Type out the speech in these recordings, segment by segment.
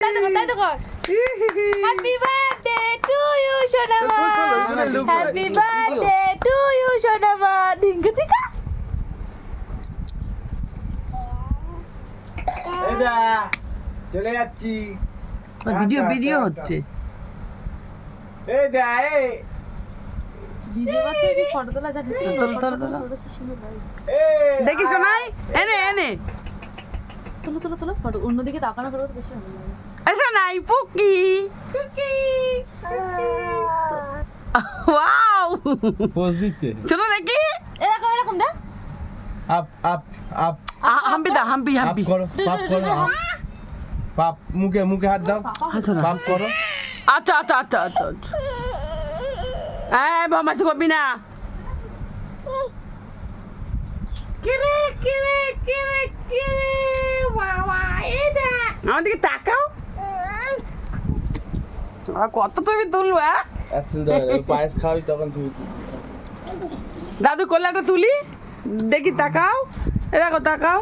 Happy birthday to you সোনামা, happy birthday to you সোনামা। ধিঙ্কা চিকা চলে যাচ্ছি। ভিডিও ভিডিও হচ্ছে। এই দা এই ভিডিও আছে কি ফটো তোলা যাবে? তোলো। কি সুন্দর লাগছে। এই দেখিস নাই এনে এনে তোলো ফটো, অন্যদিকে তাকানো করো বেশি ভালো লাগে। এসো নাই পুকি ওয়াও পোজ দিচ্ছে। চলো দেখি এরকম দে। আপ আপ আপ হাম্পি দা হাম্পি আপ হাম্পি করো, পাপ করো, আপ। পাপ মুখে মুখে হাত দাও, হাসো না। পাপ করো। আচ্ছা আচ্ছা আচ্ছা আচ্ছা এই বমাস করবি না। আমার দিকে তাকাও। কত তুমি তুলবো? আচ্ছা পায়েস খাওয়াবি তখন তুই। দাদু কোলাটা তুলি দেখি, তাকাও। দেখো তাকাও।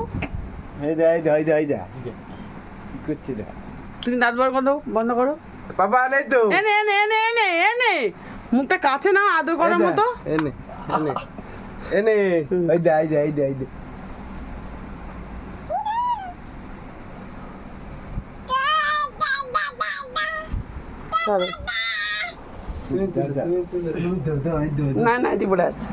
এই দা এই দা এই দা এই দা কি করছিস দা? তুমি দাঁত বার করো, বন্ধ করো। বাবা নেই তো। এনে এনে এনে এনে এনে মুখটা কাছে নাও আদর করার মতো। এনে এনে এনে এই দা এই দা এই দা এই দা। চলো। না না জীবন আছে।